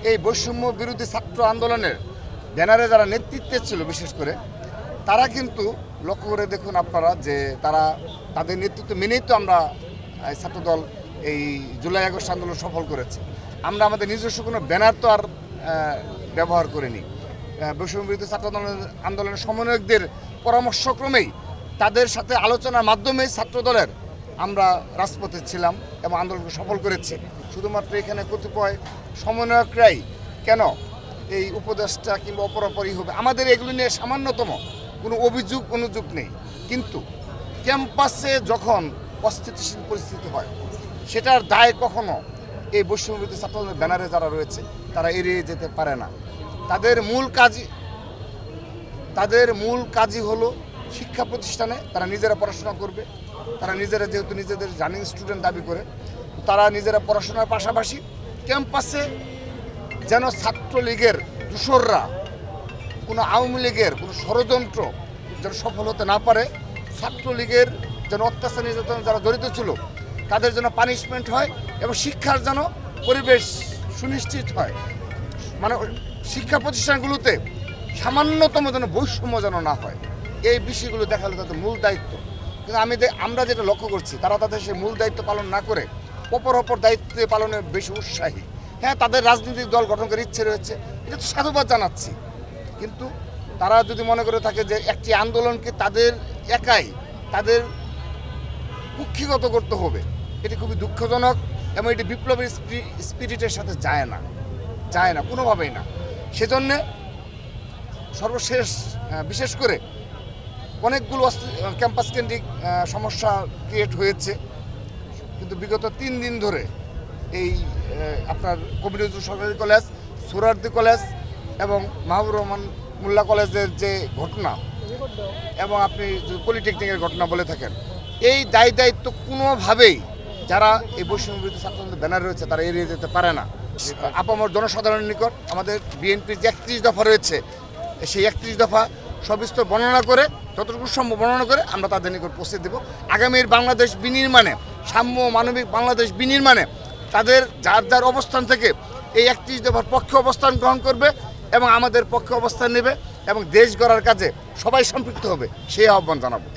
এই বৈষম্য বিরোধী ছাত্র আন্দোলনের ব্যানারে যারা নেতৃত্বে ছিল বিশেষ করে তারা কিন্তু লক্ষ্য করে দেখুন আপনারা যে তারা তাদের নেতৃত্ব মেনেই তো আমরা ছাত্রদল এই জুলাই আগস্ট আন্দোলন সফল করেছে। আমরা আমাদের নিজস্ব কোনো ব্যানার তো আর ব্যবহার করিনি। বৈষম্য বিরোধী ছাত্র আন্দোলনের সমন্বয়কদের পরামর্শক্রমেই তাদের সাথে আলোচনার মাধ্যমে ছাত্রদলের আমরা রাজপথে ছিলাম এবং আন্দোলনকে সফল করেছি। শুধুমাত্র এখানে কতিপয় সমন্বয়করাই কেন এই উপদেশটা কিংবা অপরাপরই হবে, আমাদের এগুলো নিয়ে সামান্যতম কোনো অনুযোগ নেই। কিন্তু ক্যাম্পাসে যখন অস্থিতিশীল পরিস্থিতি হয় সেটার দায় কখনো এই বৈষম্য বিরোধী ছাত্রদলের ব্যানারে যারা রয়েছে তারা এড়িয়ে যেতে পারে না। তাদের মূল কাজই হলো শিক্ষা প্রতিষ্ঠানে তারা নিজেরা পড়াশোনা করবে। তারা নিজেরা যেহেতু নিজেদের রানিং স্টুডেন্ট দাবি করে, তারা নিজেরা পড়াশোনার পাশাপাশি ক্যাম্পাসে যেন ছাত্রলীগের দূষররা কোনো আওয়ামী লীগের কোনো ষড়যন্ত্র যেন সফল হতে না পারে, ছাত্রলীগের যেন অত্যাচার নির্যাতন যারা জড়িত ছিল তাদের যেন পানিশমেন্ট হয় এবং শিক্ষার যেন পরিবেশ সুনিশ্চিত হয়। মানে শিক্ষা প্রতিষ্ঠানগুলোতে সামান্যতম যেন বৈষম্য যেন না হয়, এই বিষয়গুলো দেখা হলো তাদের মূল দায়িত্ব। কিন্তু আমরা যেটা লক্ষ্য করছি তারা তাদের সেই মূল দায়িত্ব পালন না করে অপর দায়িত্ব পালনে বেশি উৎসাহী। হ্যাঁ, তাদের রাজনৈতিক দল গঠন করার ইচ্ছে রয়েছে, এটা তো সাধুবাদ জানাচ্ছি। কিন্তু তারা যদি মনে করে থাকে যে একটি আন্দোলনকে তাদের একাই তাদের কুক্ষিগত করতে হবে, এটি খুবই দুঃখজনক এবং এটি বিপ্লবের স্পিরিটের সাথে যায় না কোনোভাবেই না। সেজন্যে সর্বশেষ বিশেষ করে অনেকগুলো ক্যাম্পাস কেন্দ্রিক সমস্যা ক্রিয়েট হয়েছে, কিন্তু বিগত 3 দিন ধরে এই আপনার কবি নজরুল সরকারি কলেজ, সোহরাওয়ার্দী কলেজ এবং মাহবুবুর রহমান মোল্লা কলেজের যে ঘটনা এবং আপনি যদি পলিটেকনিকের ঘটনা বলে থাকেন, এই দায়িত্ব কোনোভাবেই যারা এই বৈষম্য বিরোধী ছাত্রদের ব্যানার রয়েছে তারা এড়িয়ে যেতে পারে না। আপামর জনসাধারণের নিকট আমাদের বিএনপির যে 31 দফা রয়েছে সেই 31 দফা সবিস্তর বর্ণনা করে যতটুকু সম্ভব বর্ণনা করে আমরা তাদের নিকট পৌঁছে দেব। আগামীর বাংলাদেশ বিনির্মাণে, সাম্য মানবিক বাংলাদেশ বিনির্মাণে তাদের যার অবস্থান থেকে এই 31 দফার পক্ষে অবস্থান গ্রহণ করবে এবং আমাদের পক্ষে অবস্থান নেবে এবং দেশ গড়ার কাজে সবাই সম্পৃক্ত হবে, সেই আহ্বান জানাবো।